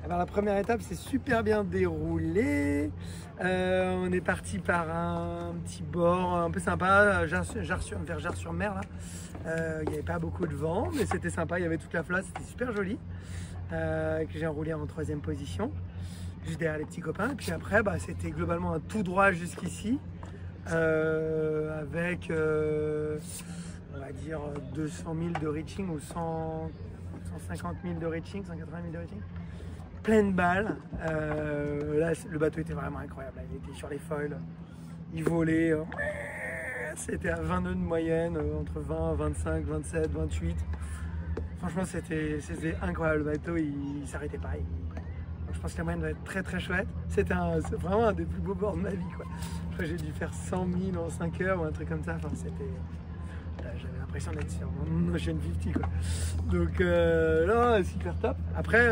Alors la première étape s'est super bien déroulée. On est parti par un petit bord un peu sympa, vers Jars-sur-Mer là. Il n'y avait pas beaucoup de vent, mais c'était sympa, il y avait toute la flotte, c'était super joli. Que j'ai enroulé en 3e position, juste derrière les petits copains. Et puis après, c'était globalement un tout droit jusqu'ici, avec on va dire 200 000 de reaching ou 150 000 de reaching, 180 000 de reaching. Pleine balle. Là, le bateau était vraiment incroyable. Il était sur les foils, il volait. C'était à 20 nœuds de moyenne, entre 20, 25, 27, 28. Franchement, c'était incroyable. Le bateau, il s'arrêtait pas. Je pense que la moyenne doit être très très chouette. C'était vraiment un des plus beaux bords de ma vie, quoi. Je crois que j'ai dû faire 100 000 en 5 heures ou un truc comme ça. Enfin, j'avais l'impression d'être sur mon Ocean 50, quoi. Donc, non, super top. Après,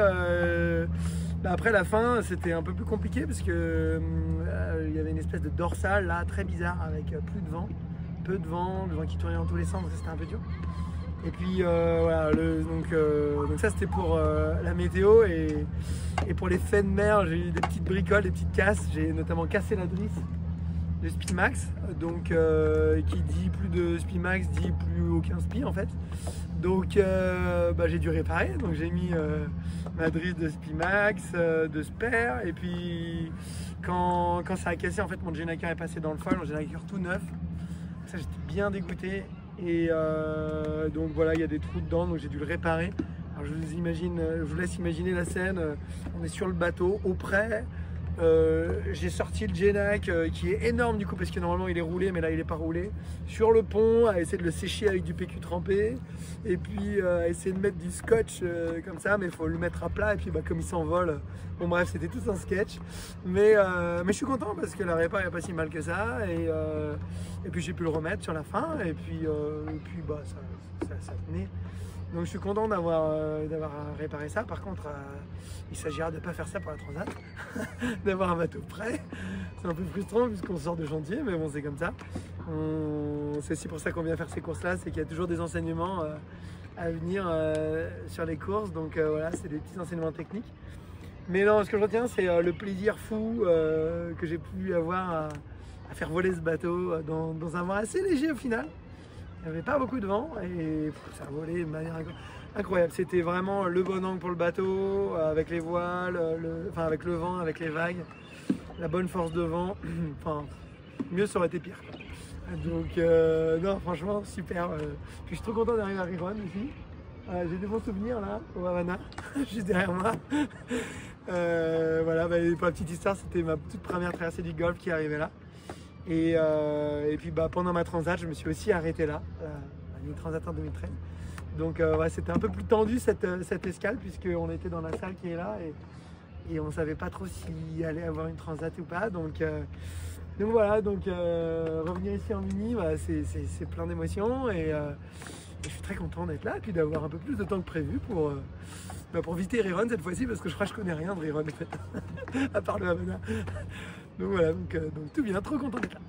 après la fin, c'était un peu plus compliqué parce que il y avait une espèce de dorsale là, très bizarre, avec plus de vent, peu de vent, le vent qui tournait dans tous les sens, donc c'était un peu dur. Et puis voilà, donc ça c'était pour la météo et pour les faits de mer, j'ai eu des petites bricoles, des petites casses. J'ai notamment cassé la drisse de Spimax, donc qui dit plus de Spimax dit plus aucun spi en fait. Donc j'ai dû réparer, donc j'ai mis ma drisse de Spimax, de spare, et puis quand ça a cassé en fait mon Genaker est passé dans le foil, mon Genaker tout neuf. Ça j'étais bien dégoûté. Et donc voilà, il y a des trous dedans, donc j'ai dû le réparer. Alors je vous laisse imaginer la scène. On est sur le bateau, au près. J'ai sorti le Genak qui est énorme du coup parce que normalement il est roulé, mais là il n'est pas roulé. Sur le pont, à essayer de le sécher avec du PQ trempé. Et puis à essayer de mettre du scotch comme ça, mais il faut le mettre à plat. Et puis comme il s'envole, bon bref, c'était tout un sketch. Mais je suis content parce que la répa n'est pas si mal que ça. Et puis j'ai pu le remettre sur la fin. Et puis ça tenait. Donc je suis content d'avoir réparé ça. Par contre, il s'agira de ne pas faire ça pour la Transat, d'avoir un bateau prêt. C'est un peu frustrant puisqu'on sort de chantier, mais bon, c'est comme ça. C'est aussi pour ça qu'on vient faire ces courses-là, c'est qu'il y a toujours des enseignements à venir sur les courses. Donc voilà, c'est des petits enseignements techniques. Mais non, ce que je retiens, c'est le plaisir fou que j'ai pu avoir à faire voler ce bateau dans un vent assez léger au final. Il n'y avait pas beaucoup de vent et ça a volé de manière incroyable. C'était vraiment le bon angle pour le bateau, avec les voiles, avec le vent, avec les vagues, la bonne force de vent. Enfin, mieux ça aurait été pire, quoi. Donc, non, franchement, super. Puis je suis trop content d'arriver à Riron ici. J'ai des bons souvenirs là, au Havana, juste derrière moi. Voilà, pour la petite histoire, c'était ma toute première traversée du Golfe qui arrivait là. Et puis pendant ma transat, je me suis aussi arrêté là, une transat en 2013. Donc ouais, c'était un peu plus tendu cette escale puisqu'on était dans la salle qui est là et on ne savait pas trop s'il allait avoir une transat ou pas. Donc voilà, revenir ici en mini, c'est plein d'émotions et je suis très content d'être là et puis d'avoir un peu plus de temps que prévu pour visiter Riron cette fois-ci parce que je crois que je connais rien de Riron en fait, à part le Havana. Donc voilà, donc tout bien, trop content d'être là.